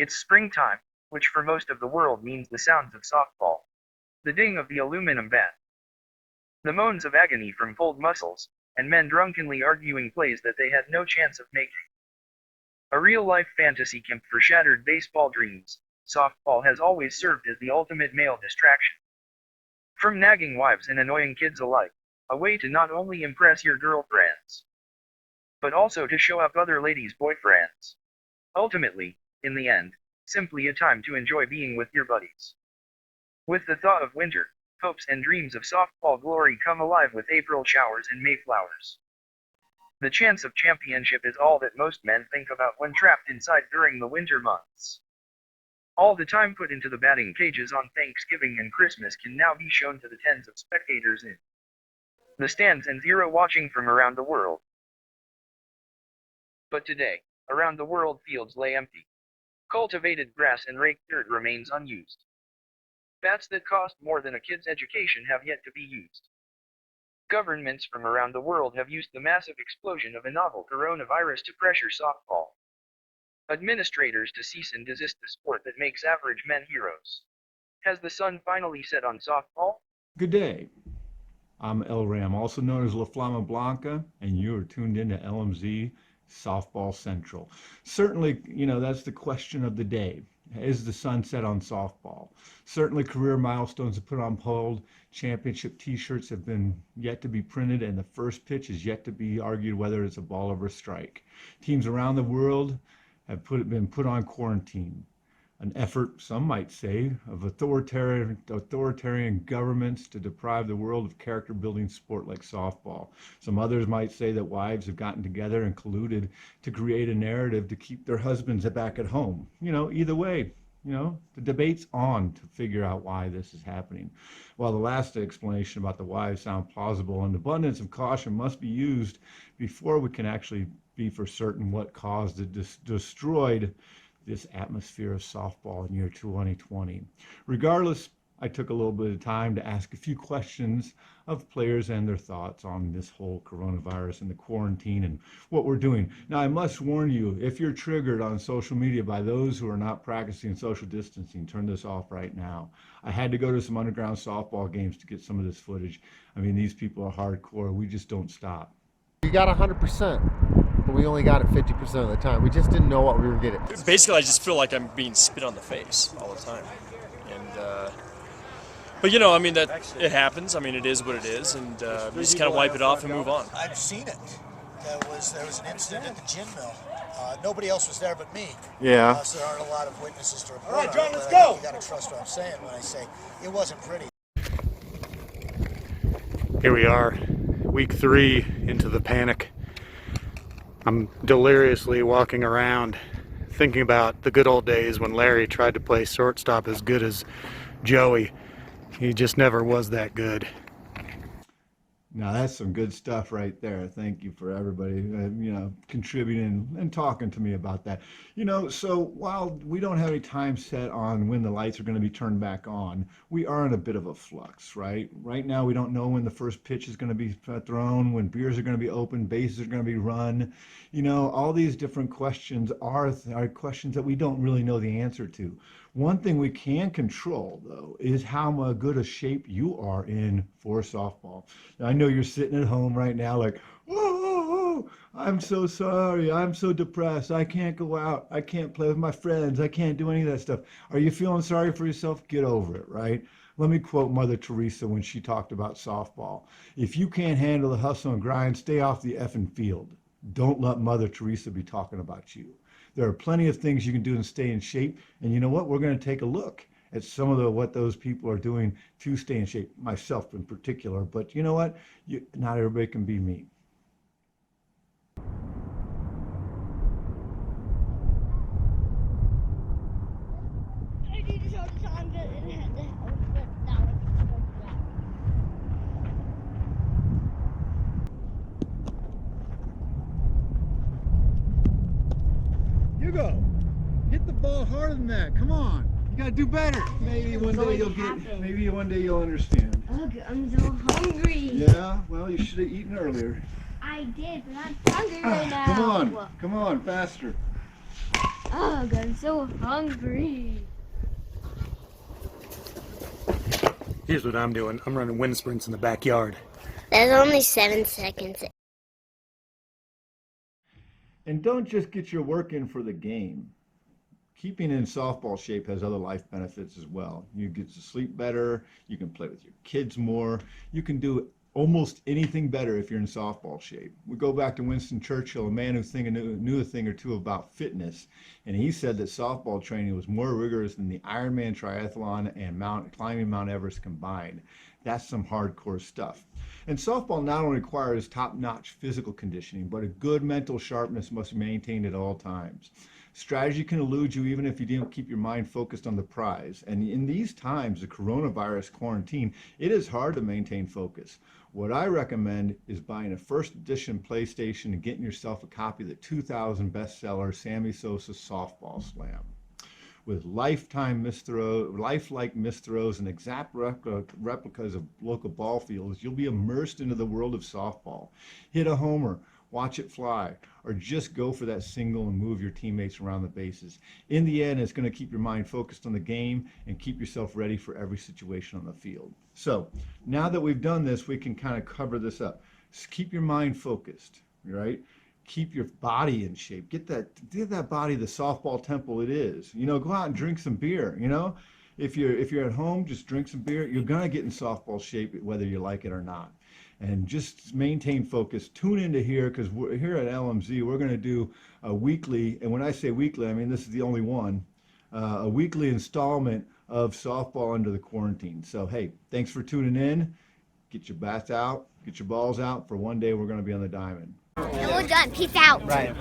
It's springtime, which for most of the world means the sounds of softball, the ding of the aluminum bat, the moans of agony from pulled muscles, and men drunkenly arguing plays that they had no chance of making. A real-life fantasy camp for shattered baseball dreams, softball has always served as the ultimate male distraction. From nagging wives and annoying kids alike, a way to not only impress your girlfriends, but also to show up other ladies' boyfriends. Ultimately, in the end, simply a time to enjoy being with your buddies. With the thaw of winter, hopes and dreams of softball glory come alive with April showers and Mayflowers. The chance of championship is all that most men think about when trapped inside during the winter months. All the time put into the batting cages on Thanksgiving and Christmas can now be shown to the tens of spectators in the stands and zero watching from around the world. But today, around the world fields lay empty. Cultivated grass and raked dirt remains unused. Bats that cost more than a kid's education have yet to be used. Governments from around the world have used the massive explosion of a novel coronavirus to pressure softball administrators to cease and desist the sport that makes average men heroes. Has the sun finally set on softball? Good day. I'm El Ram, also known as La Flama Blanca, and you are tuned into LMZ Softball Central. Certainly, that's the question of the day. Is the sun set on softball? Certainly career milestones have put on hold. Championship t-shirts have been yet to be printed, and the first pitch is yet to be argued whether it's a ball or a strike. Teams around the world have been put on quarantine. An effort, some might say, of authoritarian governments to deprive the world of character-building sport like softball. Some others might say that wives have gotten together and colluded to create a narrative to keep their husbands back at home. Either way, the debate's on to figure out why this is happening. While the last explanation about the wives sound plausible, an abundance of caution must be used before we can actually be for certain what caused it destroyed this atmosphere of softball in year 2020. Regardless, I took a little bit of time to ask a few questions of players and their thoughts on this whole coronavirus and the quarantine and what we're doing. Now, I must warn you, if you're triggered on social media by those who are not practicing social distancing, turn this off right now. I had to go to some underground softball games to get some of this footage. I mean, these people are hardcore. We just don't stop. You got 100%, but we only got it 50% of the time. We just didn't know what we were getting. Basically, I just feel like I'm being spit on the face all the time. And, but that it happens. It is what it is, and you just kind of wipe it off and move on. I've seen it. There was an incident at the gin mill. Nobody else was there but me. Yeah. So there aren't a lot of witnesses to report. All right, John, on it, let's but I go. think you got to trust what I'm saying when I say it wasn't pretty. Here we are, week 3 into the panic. I'm deliriously walking around thinking about the good old days when Larry tried to play shortstop as good as Joey. He just never was that good. Now that's some good stuff right there. Thank you for everybody, contributing and talking to me about that. So while we don't have any time set on when the lights are going to be turned back on, we are in a bit of a flux, right? Right now, we don't know when the first pitch is going to be thrown, when beers are going to be opened, bases are going to be run. All these different questions are questions that we don't really know the answer to. One thing we can control, though, is how good a shape you are in for softball. Now, I know you're sitting at home right now like, oh, I'm so sorry. I'm so depressed. I can't go out. I can't play with my friends. I can't do any of that stuff. Are you feeling sorry for yourself? Get over it, right? Let me quote Mother Teresa when she talked about softball. If you can't handle the hustle and grind, stay off the effing field. Don't let Mother Teresa be talking about you. There are plenty of things you can do to stay in shape. And you know what? We're going to take a look at some of what those people are doing to stay in shape, myself in particular. But you know what? Not everybody can be me. You go. Hit the ball harder than that. Come on. You gotta do better. Maybe one day you'll understand. Look, I'm so hungry. Yeah, well, you should have eaten earlier. I did, but I'm hungry right now. Come on, faster. Ugh, I'm so hungry. Here's what I'm doing. I'm running wind sprints in the backyard. That's only 7 seconds. And don't just get your work in for the game. Keeping in softball shape has other life benefits as well. You get to sleep better, you can play with your kids more, you can do almost anything better if you're in softball shape. We go back to Winston Churchill, a man who knew a thing or two about fitness, and he said that softball training was more rigorous than the Ironman triathlon and climbing Mount Everest combined. That's some hardcore stuff. And softball not only requires top-notch physical conditioning, but a good mental sharpness must be maintained at all times. Strategy can elude you even if you don't keep your mind focused on the prize. And in these times, the coronavirus quarantine, it is hard to maintain focus. What I recommend is buying a first edition PlayStation and getting yourself a copy of the 2000 bestseller Sammy Sosa's Softball Slam. With lifelike missed throws and exact replicas of local ball fields, you'll be immersed into the world of softball. Hit a homer, watch it fly, or just go for that single and move your teammates around the bases. In the end, it's going to keep your mind focused on the game and keep yourself ready for every situation on the field. So now that we've done this, we can kind of cover this up. Just keep your mind focused, right? Keep your body in shape. Get that body the softball temple it is. You know, go out and drink some beer. You know, if you're at home, just drink some beer. You're gonna get in softball shape whether you like it or not. And just maintain focus. Tune into here because we're here at LMZ. We're gonna do a weekly, and when I say weekly, I mean this is the only one, a weekly installment of softball under the quarantine. So hey, thanks for tuning in. Get your bats out, get your balls out. For one day, we're gonna be on the diamond. And we're done. Peace out. Right.